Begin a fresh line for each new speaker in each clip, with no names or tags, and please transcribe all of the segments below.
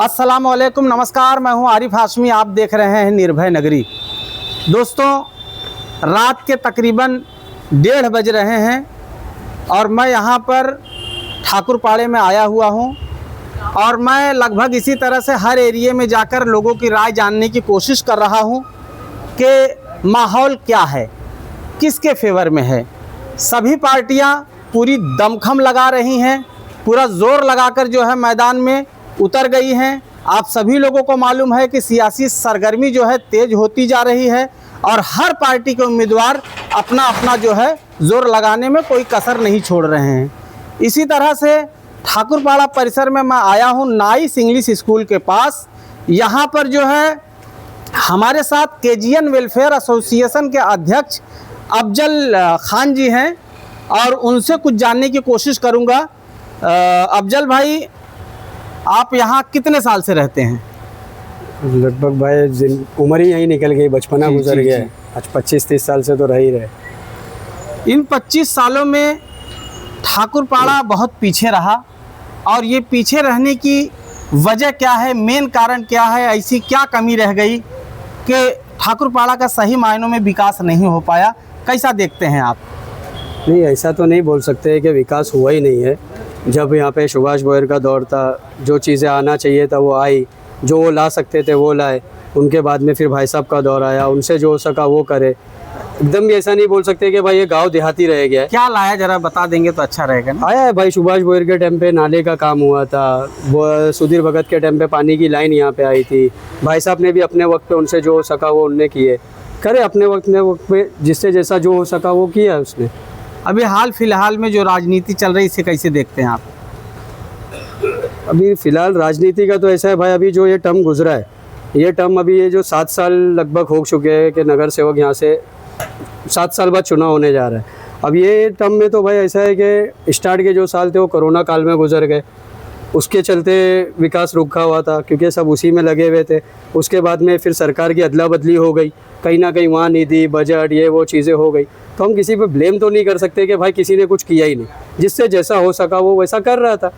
अस्सलाम वालेकुम, नमस्कार। मैं हूं आरिफ हाशमी, आप देख रहे हैं निर्भय नगरी। दोस्तों, रात के तकरीबन 1:30 बज रहे हैं और मैं यहां पर ठाकुरपाड़े में आया हुआ हूं और मैं लगभग इसी तरह से हर एरिया में जाकर लोगों की राय जानने की कोशिश कर रहा हूं कि माहौल क्या है, किसके फेवर में है। सभी पार्टियां पूरी दमखम लगा रही हैं, पूरा जोर लगाकर जो है मैदान में उतर गई हैं। आप सभी लोगों को मालूम है कि सियासी सरगर्मी जो है तेज होती जा रही है और हर पार्टी के उम्मीदवार अपना अपना जो है जोर लगाने में कोई कसर नहीं छोड़ रहे हैं। इसी तरह से ठाकुरपाड़ा परिसर में मैं आया हूं नाइस इंग्लिश स्कूल के पास। यहाँ पर जो है हमारे साथ केजीएन वेलफेयर एसोसिएशन के अध्यक्ष अफजल खान जी हैं और उनसे कुछ जानने की कोशिश करूँगा। अफजल भाई, आप यहाँ कितने साल से रहते हैं?
लगभग भाई उम्र ही यहीं निकल गई, बचपना गुजर गया है। आज 25-30 साल से तो रह ही रहे।
इन 25 सालों में ठाकुरपाड़ा बहुत पीछे रहा और ये पीछे रहने की वजह क्या है, मेन कारण क्या है, ऐसी क्या कमी रह गई कि ठाकुरपाड़ा का सही मायनों में विकास नहीं हो पाया? कैसा देखते हैं आप?
नहीं, ऐसा तो नहीं बोल सकते कि विकास हुआ ही नहीं है। जब यहाँ पे सुभाष बोयर का दौर था, जो चीज़ें आना चाहिए था वो आई, जो वो ला सकते थे वो लाए। उनके बाद में फिर भाई साहब का दौर आया, उनसे जो हो सका वो करे। एकदम भी ऐसा नहीं बोल सकते कि भाई ये गांव देहाती रह गया है।
क्या लाया, जरा बता देंगे तो अच्छा रहेगा ना।
आया है भाई, सुभाष बोयर के टाइम पे नाले का काम हुआ था, वो सुधीर भगत के टाइम पे पानी की लाइन यहाँ पे आई थी। भाई साहब ने भी अपने वक्त पे उनसे जो हो सका वो उनने किए, करे अपने वक्त पे जिससे जैसा जो हो सका वो किया उसने।
अभी हाल फिलहाल में जो राजनीति चल रही, इसे कैसे देखते हैं आप?
अभी फ़िलहाल राजनीति का तो ऐसा है भाई, अभी जो ये टर्म गुजरा है, ये टर्म अभी ये जो 7 साल लगभग हो चुके हैं कि नगर सेवक यहाँ से 7 साल बाद चुनाव होने जा रहा है। अब ये टर्म में तो भाई ऐसा है कि स्टार्ट के जो साल थे वो कोरोना काल में गुजर गए, उसके चलते विकास रुका हुआ था क्योंकि सब उसी में लगे हुए थे। उसके बाद में फिर सरकार की अदला बदली हो गई, कहीं ना कहीं वहाँ निधि बजट ये वो चीज़ें हो गई। तो हम किसी पे ब्लेम तो नहीं कर सकते कि भाई किसी ने कुछ किया ही नहीं, जिससे जैसा हो सका वो वैसा कर रहा था।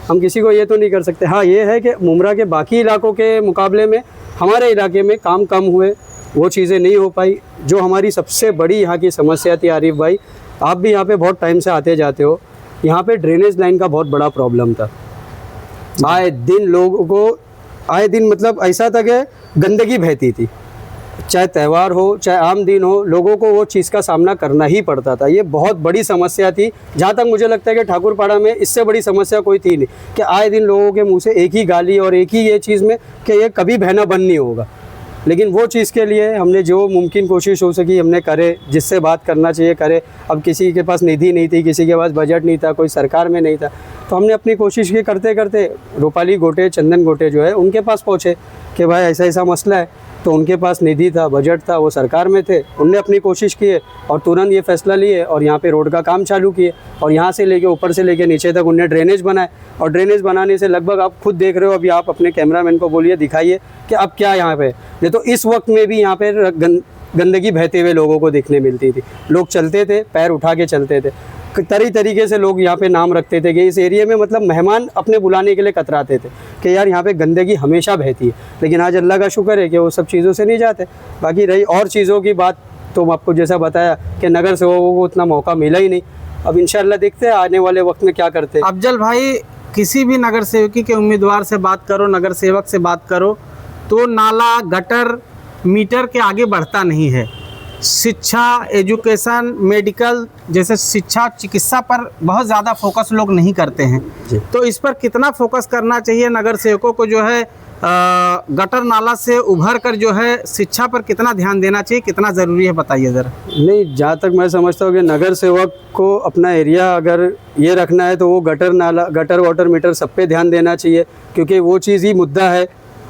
हम किसी को ये तो नहीं कर सकते। हाँ, ये है कि मुमरा के बाकी इलाकों के मुकाबले में हमारे इलाके में काम कम हुए, वो चीज़ें नहीं हो पाई। जो हमारी सबसे बड़ी यहाँ की समस्या थी आरिफ भाई, आप भी यहाँ पे बहुत टाइम से आते जाते हो, यहाँ पे ड्रेनेज लाइन का बहुत बड़ा प्रॉब्लम था। आए दिन लोगों को, आए दिन मतलब ऐसा था कि गंदगी बहती थी, चाहे त्यौहार हो चाहे आम दिन हो, लोगों को वो चीज़ का सामना करना ही पड़ता था। ये बहुत बड़ी समस्या थी। जहाँ तक मुझे लगता है कि ठाकुरपाड़ा में इससे बड़ी समस्या कोई थी नहीं कि आए दिन लोगों के मुंह से एक ही गाली और एक ही ये चीज़ में कि ये कभी बहना बंद नहीं होगा। लेकिन वो चीज़ के लिए हमने जो मुमकिन कोशिश हो सकी हमने करे, जिससे बात करना चाहिए करे। अब किसी के पास निधि नहीं थी, किसी के पास बजट नहीं था, कोई सरकार में नहीं था, तो हमने अपनी कोशिश की। करते करते रूपाली गोटे, चंदन गोटे जो है उनके पास पहुँचे कि भाई ऐसा ऐसा मसला है। तो उनके पास निधि था, बजट था, वो सरकार में थे, उनने अपनी कोशिश की और तुरंत ये फैसला लिए और यहाँ पे रोड का काम चालू किए और यहाँ से लेके ऊपर से लेके नीचे तक उनने ड्रेनेज बनाए। और ड्रेनेज बनाने से लगभग आप खुद देख रहे हो, अभी आप अपने कैमरामैन को बोलिए, दिखाइए कि अब क्या यहाँ पे। नहीं तो इस वक्त में भी यहाँ पे गंदगी बहते हुए लोगों को दिखने मिलती थी। लोग चलते थे, पैर उठा के चलते थे। तरीके से लोग यहाँ पे नाम रखते थे कि इस एरिया में मतलब मेहमान अपने बुलाने के लिए कतराते थे कि यार यहाँ पे गंदगी हमेशा बहती है। लेकिन आज अल्लाह का शुक्र है कि वो सब चीज़ों से नहीं जाते। बाकी रही और चीज़ों की बात, तो आपको जैसा बताया कि नगर सेवकों को उतना मौका मिला ही नहीं। अब इंशाल्लाह देखते हैं आने वाले वक्त में क्या करते हैं।
अफजल भाई, किसी भी नगर सेवकी के उम्मीदवार से बात करो, नगर सेवक से बात करो, तो नाला गटर मीटर के आगे बढ़ता नहीं है। शिक्षा, एजुकेशन, मेडिकल जैसे शिक्षा, चिकित्सा पर बहुत ज़्यादा फोकस लोग नहीं करते हैं। तो इस पर कितना फोकस करना चाहिए नगर सेवकों को? जो है गटर नाला से उभर कर जो है शिक्षा पर कितना ध्यान देना चाहिए, कितना ज़रूरी है, बताइए ज़रा।
नहीं, जहाँ तक मैं समझता हूँ कि नगर सेवक को अपना एरिया अगर ये रखना है तो वो गटर नाला, गटर वाटर मीटर सब पे ध्यान देना चाहिए, क्योंकि वो चीज़ ही मुद्दा है।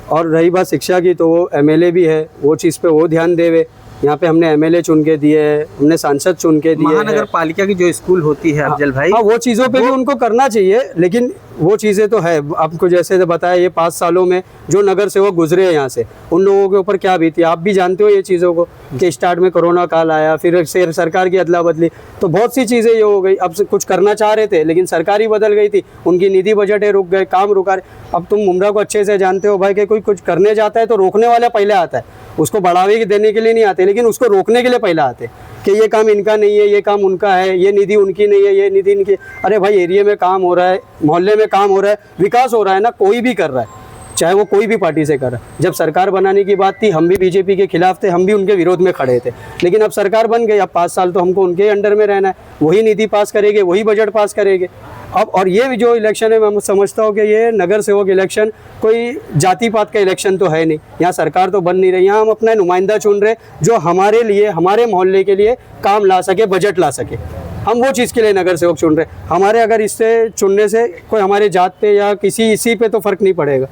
और रही बात शिक्षा की, तो वो MLA भी है, वो चीज़ पे वो ध्यान देवे। यहाँ पे हमने MLA चुन के दिए है, हमने सांसद चुन के दिए।
महानगर पालिका की जो स्कूल होती है अफजल भाई,
हाँ, वो चीज़ों पे भी उनको करना चाहिए। लेकिन वो चीज़ें तो है। आपको जैसे बताया ये 5 सालों में जो नगर सेवक गुजरे हैं यहाँ से, उन लोगों के ऊपर क्या बीती, आप भी जानते हो ये चीज़ों को कि स्टार्ट में कोरोना काल आया, फिर सरकार की अदला बदली, तो बहुत सी चीज़ें ये हो गई। अब से कुछ करना चाह रहे थे लेकिन सरकार ही बदल गई थी, उनकी निधि बजटें रुक गए, काम रुका रहे। अब तुम मुमरा को अच्छे से जानते हो भाई कि कोई कुछ करने जाता है तो रोकने वाला पहले आता है, उसको बढ़ावे देने के लिए नहीं आते, लेकिन उसको रोकने के लिए पहले आते कि ये काम इनका नहीं है, ये काम उनका है, ये निधि उनकी नहीं है, ये निधि इनकी। अरे भाई एरिया में काम हो रहा है, मोहल्ले में काम हो रहा है, विकास हो रहा है ना, कोई भी कर रहा है, चाहे वो कोई भी पार्टी से कर रहा है। जब सरकार बनाने की बात थी हम भी बीजेपी के खिलाफ थे, हम भी उनके विरोध में खड़े थे, लेकिन अब सरकार बन गई, अब 5 साल तो हमको उनके अंडर में रहना है, वही नीति पास करेंगे, वही बजट पास करेंगे। अब और ये जो इलेक्शन है मैं समझता हूँ कि ये नगर सेवक इलेक्शन कोई जाति पात का इलेक्शन तो है नहीं, यहाँ सरकार तो बन नहीं रही, यहाँ हम अपना नुमाइंदा चुन रहे जो हमारे लिए, हमारे मोहल्ले के लिए काम ला सके, बजट ला सके। हम वो चीज़ के लिए नगर सेवक चुन रहे। हमारे अगर इससे चुनने से कोई हमारे जात पे या इसी पे तो फ़र्क नहीं पड़ेगा।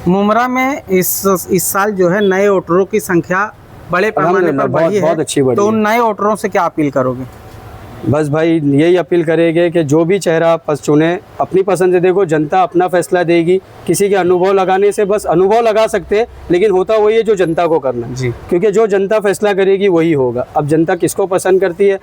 मुमरा में इस साल जो है नए वोटरों की संख्या बड़े पैमाने पर बढ़ी है,
बहुत अच्छी बढ़ी
तो
है।
उन नए वोटरों से क्या अपील करोगे?
बस भाई यही अपील करेंगे कि जो भी चेहरा आप चुने अपनी पसंद से, देखो जनता अपना फैसला देगी, किसी के अनुभव लगाने से बस अनुभव लगा सकते हैं, लेकिन होता वही है जो जनता को करना है
जी।
क्योंकि जो जनता फैसला करेगी वही होगा। अब जनता किसको पसंद करती है,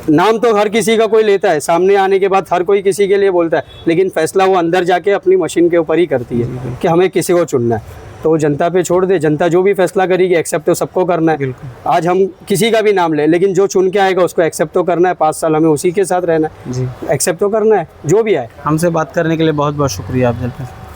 नाम तो हर किसी का कोई लेता है, सामने आने के बाद हर कोई किसी के लिए बोलता है, लेकिन फैसला वो अंदर जाके अपनी मशीन के ऊपर ही करती है कि हमें किसी को चुनना है। तो वो जनता पे छोड़ दे, जनता जो भी फैसला करेगी एक्सेप्ट तो सबको करना है। आज हम किसी का भी नाम ले, लेकिन जो चुन के आएगा उसको एक्सेप्ट तो करना है, 5 साल हमें उसी के साथ रहना है,
जी,
एक्सेप्ट तो करना है जो भी आए।
हमसे बात करने के लिए बहुत बहुत शुक्रिया अफजल भाई।